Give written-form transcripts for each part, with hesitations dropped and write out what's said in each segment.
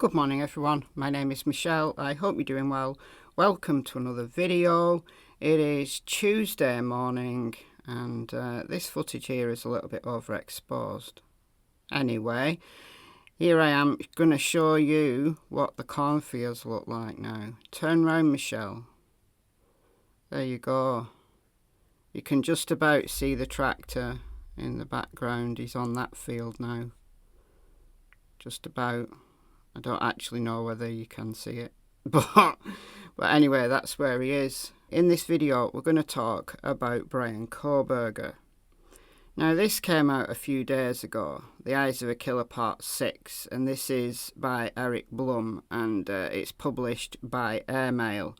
Good morning everyone, my name is Michelle, I hope you're doing well. Welcome to another video. It is Tuesday morning and this footage here is a little bit overexposed. Anyway, here I am going to show you what the cornfields look like now. Turn round, Michelle. There you go. You can just about see the tractor in the background. He's on that field now. Just about. I don't actually know whether you can see it, but anyway, that's where he is. In this video, we're going to talk about Bryan Kohberger. Now, this came out a few days ago, The Eyes of a Killer Part 6, and this is by Howard Blum, and it's published by Airmail.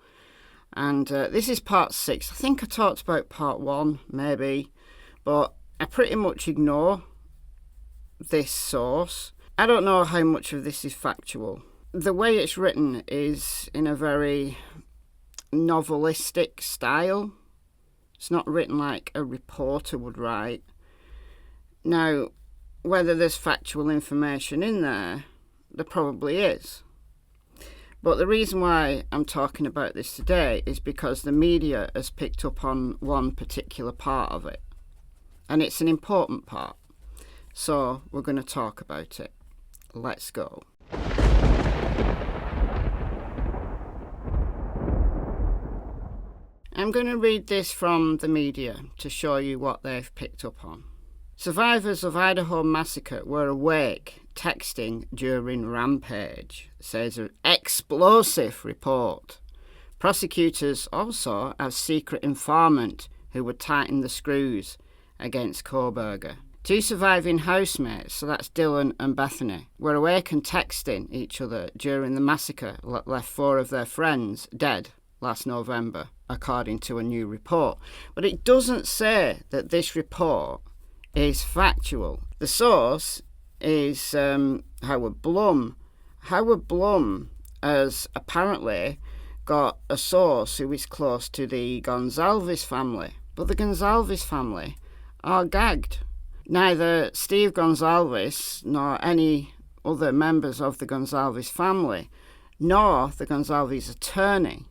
And this is Part 6. I think I talked about Part 1, maybe, but I pretty much ignore this source. I don't know how much of this is factual. The way it's written is in a very novelistic style. It's not written like a reporter would write. Now, whether there's factual information in there probably is. But the reason why I'm talking about this today is because the media has picked up on one particular part of it. And it's an important part. So we're going to talk about it. Let's go. I'm going to read this from the media to show you what they've picked up on. Survivors of Idaho massacre were awake, texting during rampage, says an explosive report. Prosecutors also have secret informant who would tighten the screws against Kohberger. Two surviving housemates, so that's Dylan and Bethany, were awake and texting each other during the massacre that left 4 of their friends dead last November, according to a new report. But it doesn't say that this report is factual. The source is Howard Blum. Howard Blum has apparently got a source who is close to the Gonsalves family, but the Gonsalves family are gagged. Neither Steve Gonsalves nor any other members of the Gonsalves family nor the Gonsalves attorney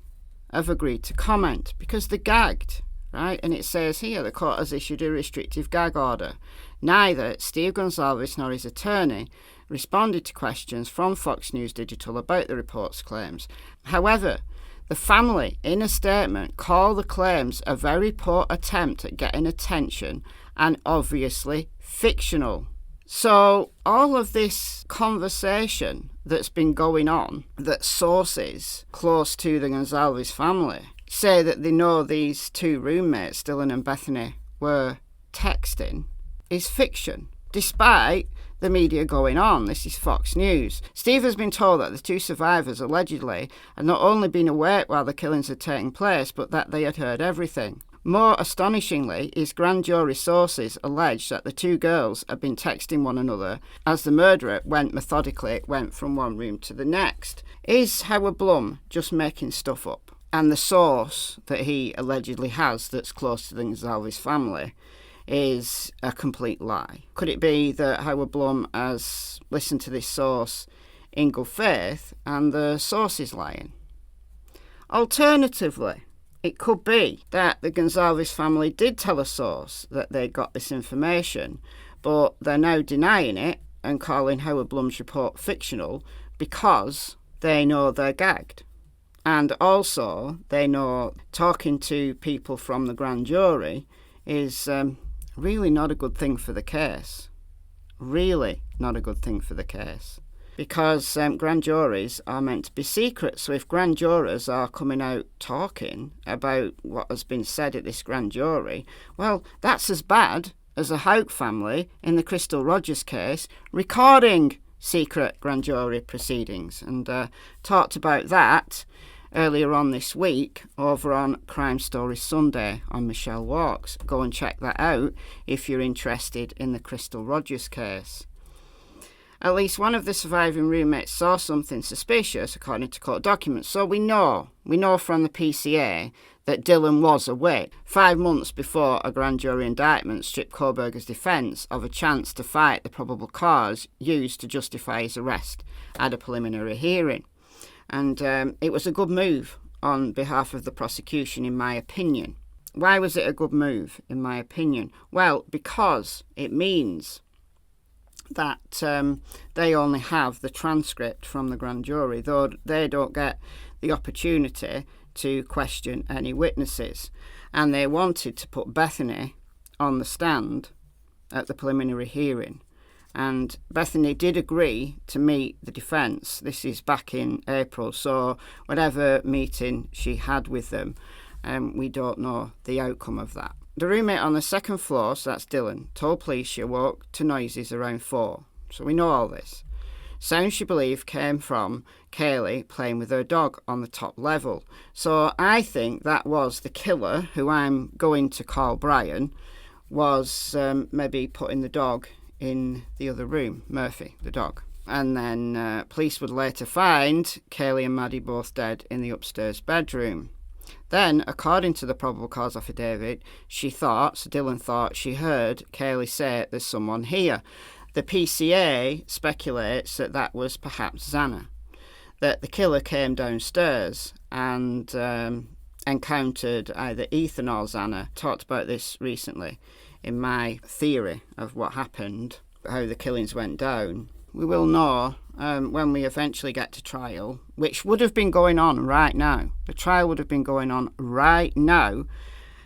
have agreed to comment because they're gagged, right? And it says here the court has issued a restrictive gag order. Neither Steve Gonsalves nor his attorney responded to questions from Fox News Digital about the report's claims. However, the family, in a statement, call the claims a very poor attempt at getting attention and obviously fictional. So all of this conversation that's been going on, that sources close to the Gonsalves family say that they know these 2 roommates, Dylan and Bethany, were texting, is fiction, despite the media going on. This is Fox News. Steve has been told that the 2 survivors allegedly had not only been awake while the killings had taken place, but that they had heard everything. More astonishingly, his grand jury sources allege that the 2 girls had been texting one another as the murderer went from one room to the next. Is Howard Blum just making stuff up? And the source that he allegedly has that's close to the Gonsalves family is a complete lie? Could it be that Howard Blum has listened to this source in good faith and the source is lying? Alternatively, it could be that the Gonsalves family did tell a source that they got this information, but they're now denying it and calling Howard Blum's report fictional because they know they're gagged. And also, they know talking to people from the grand jury is really not a good thing for the case. Really not a good thing for the case. Because grand juries are meant to be secret. So if grand jurors are coming out talking about what has been said at this grand jury, well, that's as bad as the Houck family in the Crystal Rogers case recording secret grand jury proceedings. And talked about that earlier on this week over on Crime Stories Sunday on Michelle Walks. Go and check that out if you're interested in the Crystal Rogers case. At least one of the surviving roommates saw something suspicious according to court documents. So we know from the PCA that Dylan was awake 5 months before a grand jury indictment stripped Kohberger's defence of a chance to fight the probable cause used to justify his arrest at a preliminary hearing. And it was a good move on behalf of the prosecution, in my opinion. Why was it a good move, in my opinion? Well, because it means that they only have the transcript from the grand jury, though they don't get the opportunity to question any witnesses. And they wanted to put Bethany on the stand at the preliminary hearing. And Bethany did agree to meet the defence. This is back in April, so whatever meeting she had with them, we don't know the outcome of that. The roommate on the second floor, so that's Dylan, told police she awoke to noises around 4. So we know all this. Sounds she believed came from Kaylee playing with her dog on the top level. So I think that was the killer, who I'm going to call Bryan, was maybe putting the dog in the other room, Murphy, the dog. And then police would later find Kaylee and Maddie both dead in the upstairs bedroom. Then, according to the probable cause affidavit, Dylan thought she heard Kaylee say, "There's someone here." The PCA speculates that that was perhaps Xana, that the killer came downstairs and encountered either Ethan or Xana. Talked about this recently in my theory of what happened, how the killings went down. We will know when we eventually get to trial, which would have been going on right now. The trial would have been going on right now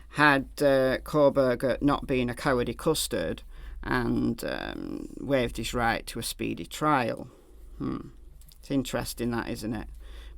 had Kohberger not been a cowardly custard and waived his right to a speedy trial. It's interesting, that, isn't it?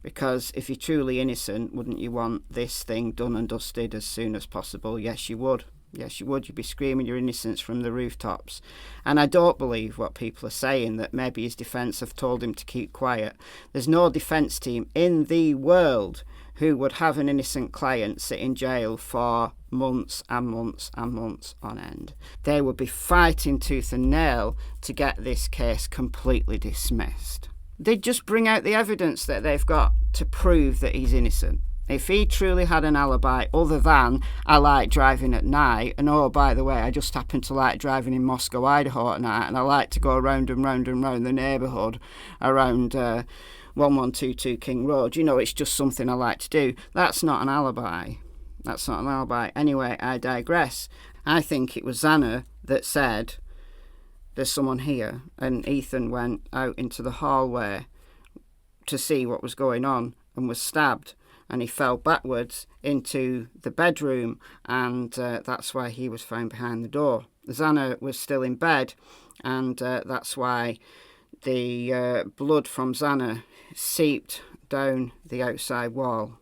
Because if you're truly innocent, wouldn't you want this thing done and dusted as soon as possible? Yes, you would. Yes, you would. You'd be screaming your innocence from the rooftops. And I don't believe what people are saying, that maybe his defence have told him to keep quiet. There's no defence team in the world who would have an innocent client sit in jail for months and months and months on end. They would be fighting tooth and nail to get this case completely dismissed. They'd just bring out the evidence that they've got to prove that he's innocent. If he truly had an alibi other than, "I like driving at night, and oh, by the way, I just happen to like driving in Moscow, Idaho at night, and I like to go round and round and round the neighbourhood around 1122 King Road. You know, it's just something I like to do." That's not an alibi. That's not an alibi. Anyway, I digress. I think it was Xana that said, "There's someone here," and Ethan went out into the hallway to see what was going on and was stabbed. And he fell backwards into the bedroom, and that's why he was found behind the door. Xana was still in bed, and that's why the blood from Xana seeped down the outside wall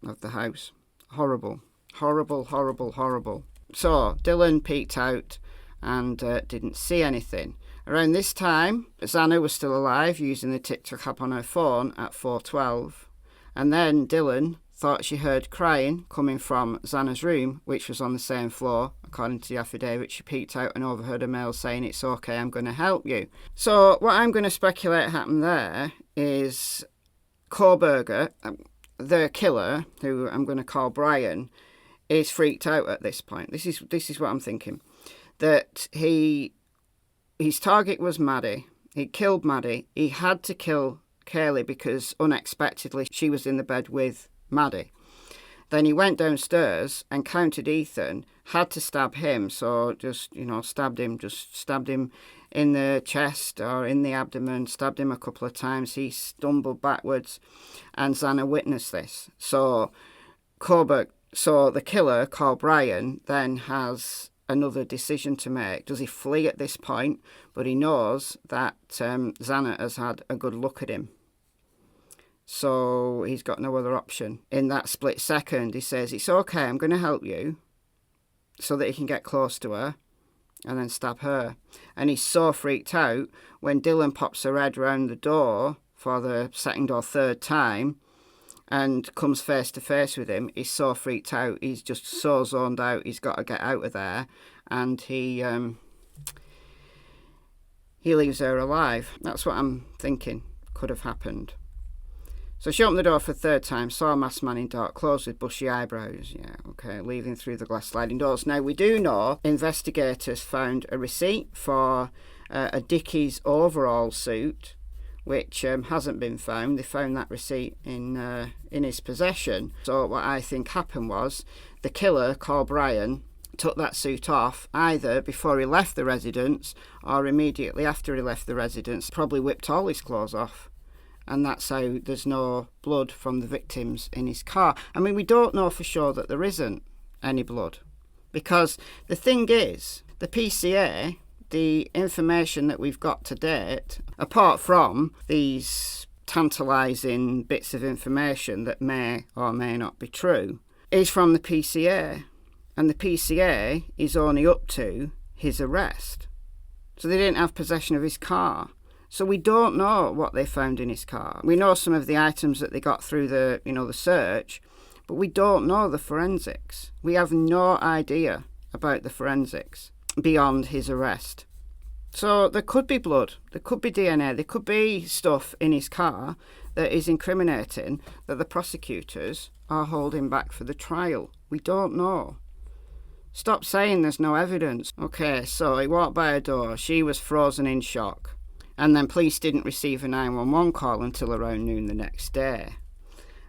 of the house. Horrible, horrible, horrible, horrible. So Dylan peeked out and didn't see anything. Around this time, Xana was still alive, using the TikTok app on her phone at 4:12. And then Dylan thought she heard crying coming from Xana's room, which was on the same floor. According to the affidavit, she peeked out and overheard a male saying, "It's okay, I'm going to help you." So what I'm going to speculate happened there is Kohberger, the killer, who I'm going to call Bryan, is freaked out at this point. This is what I'm thinking. That his target was Maddie. He killed Maddie. He had to kill Kaylee because unexpectedly she was in the bed with Maddie. Then he went downstairs, encountered Ethan, had to stab him, so just, stabbed him in the chest or in the abdomen, stabbed him a couple of times. He stumbled backwards, and Xana witnessed this. So the killer, called Bryan, then has another decision to make. Does he flee at this point? But he knows that Xana has had a good look at him. So he's got no other option. In that split second, he says, "It's okay, I'm going to help you," so that he can get close to her and then stab her. And he's so freaked out when Dylan pops her head round the door for the second or third time and comes face to face with him. He's so freaked out. He's just so zoned out. He's got to get out of there. And he leaves her alive. That's what I'm thinking could have happened. So she opened the door for a third time, saw a masked man in dark clothes with bushy eyebrows. Yeah, okay, leaving through the glass sliding doors. Now, we do know investigators found a receipt for a Dickies overall suit, which hasn't been found. They found that receipt in his possession. So what I think happened was the killer, called Bryan, took that suit off either before he left the residence or immediately after he left the residence, probably whipped all his clothes off. And that's how there's no blood from the victims in his car. I mean, we don't know for sure that there isn't any blood, because the thing is, the PCA, the information that we've got to date, apart from these tantalising bits of information that may or may not be true, is from the PCA. And the PCA is only up to his arrest. So they didn't have possession of his car. So we don't know what they found in his car. We know some of the items that they got through the search, but we don't know the forensics. We have no idea about the forensics beyond his arrest. So there could be blood, there could be DNA, there could be stuff in his car that is incriminating that the prosecutors are holding back for the trial. We don't know. Stop saying there's no evidence. Okay, so he walked by her door. She was frozen in shock. And then police didn't receive a 911 call until around noon the next day.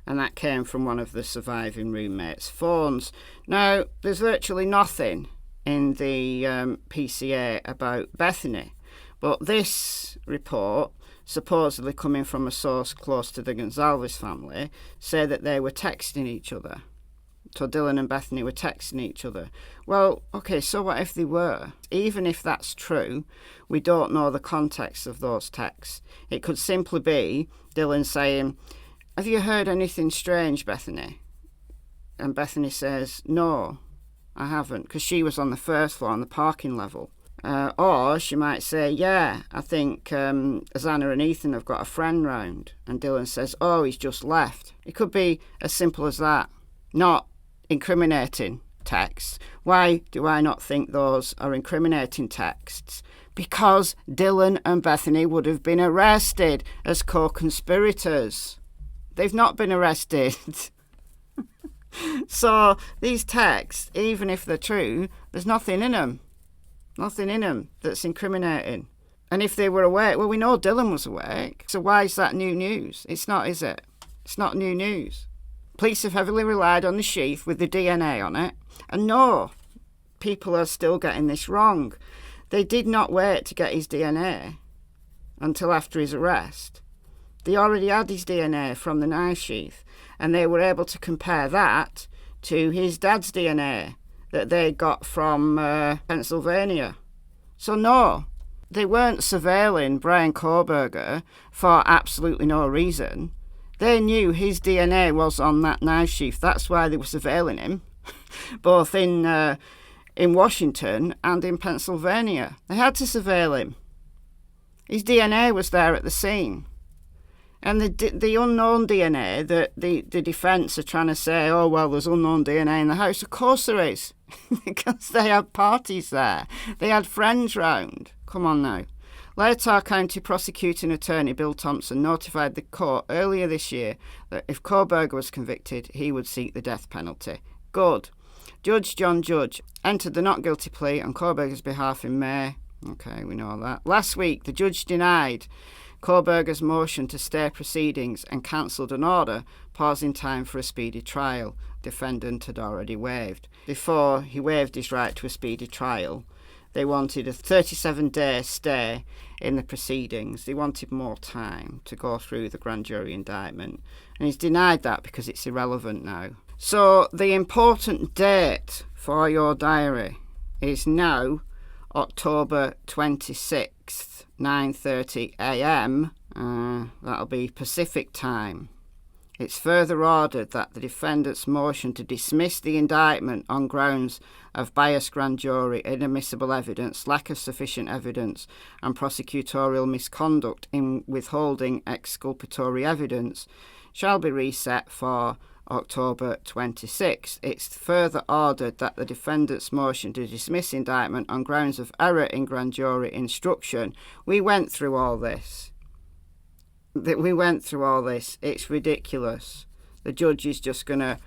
And that came from one of the surviving roommates' phones. Now, there's virtually nothing in the PCA about Bethany. But this report, supposedly coming from a source close to the Gonzalez family, said that they were texting each other. So Dylan and Bethany were texting each other. Well, okay, so what if they were? Even if that's true, we don't know the context of those texts. It could simply be Dylan saying, "Have you heard anything strange, Bethany?" And Bethany says, "No, I haven't," because she was on the first floor on the parking level. Or she might say, "Yeah, I think Zana and Ethan have got a friend round." And Dylan says, "Oh, he's just left." It could be as simple as that. Not incriminating texts. Why do I not think those are incriminating texts? Because Dylan and Bethany would have been arrested as co-conspirators. They've not been arrested. So these texts, even if they're true, there's nothing in them. Nothing in them that's incriminating. And if they were awake, well, we know Dylan was awake. So why is that new news? It's not, is it? It's not new news. Police have heavily relied on the sheath with the DNA on it. And no, people are still getting this wrong. They did not wait to get his DNA until after his arrest. They already had his DNA from the knife sheath, and they were able to compare that to his dad's DNA that they got from Pennsylvania. So no, they weren't surveilling Bryan Kohberger for absolutely no reason. They knew his DNA was on that knife sheath. That's why they were surveilling him, both in Washington and in Pennsylvania. They had to surveil him. His DNA was there at the scene. And the unknown DNA that the defence are trying to say, oh, well, there's unknown DNA in the house. Of course there is, because they had parties there. They had friends round. Come on now. Leitah County prosecuting attorney Bill Thompson notified the court earlier this year that if Kohberger was convicted, he would seek the death penalty. Good. Judge John Judge entered the not guilty plea on Kohberger's behalf in May. Okay, we know that. Last week, the judge denied Kohberger's motion to stay proceedings and cancelled an order, pausing time for a speedy trial. Defendant had already waived. Before he waived his right to a speedy trial, they wanted a 37-day stay in the proceedings. They wanted more time to go through the grand jury indictment. And he's denied that because it's irrelevant now. So the important date for your diary is now October 26th, 9:30 a.m. That'll be Pacific time. It's further ordered that the defendant's motion to dismiss the indictment on grounds of biased grand jury, inadmissible evidence, lack of sufficient evidence, and prosecutorial misconduct in withholding exculpatory evidence shall be reset for October 26th. It's further ordered that the defendant's motion to dismiss indictment on grounds of error in grand jury instruction. We went through all this. that we went through all this. It's ridiculous. The judge is just going to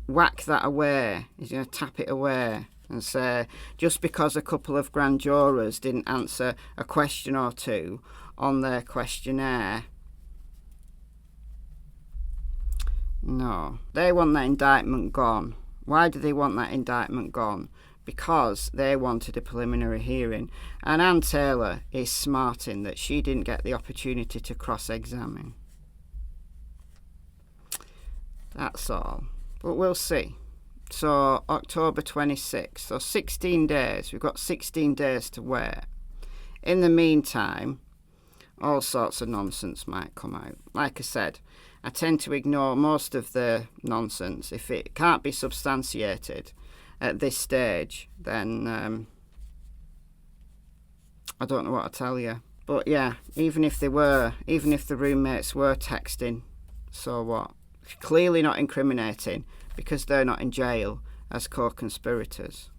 whack that away. He's going to tap it away and say, just because a couple of grand jurors didn't answer a question or two on their questionnaire. No. They want that indictment gone. Why do they want that indictment gone? Because they wanted a preliminary hearing. And Ann Taylor is smarting that she didn't get the opportunity to cross-examine. That's all. But we'll see. So, October 26th. So, 16 days. We've got 16 days to wait. In the meantime, all sorts of nonsense might come out. Like I said, I tend to ignore most of the nonsense. If it can't be substantiated at this stage, then I don't know what to tell you. But yeah, even if the roommates were texting, so what? Clearly not incriminating, because they're not in jail as co-conspirators.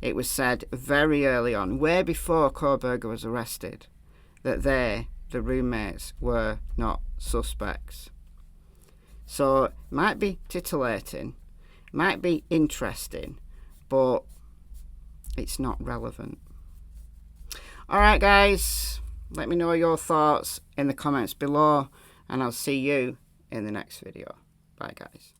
It was said very early on, way before Kohberger was arrested, that they, the roommates, were not suspects. So it might be titillating, might be interesting, but it's not relevant. Alright guys, let me know your thoughts in the comments below, and I'll see you in the next video. Bye guys.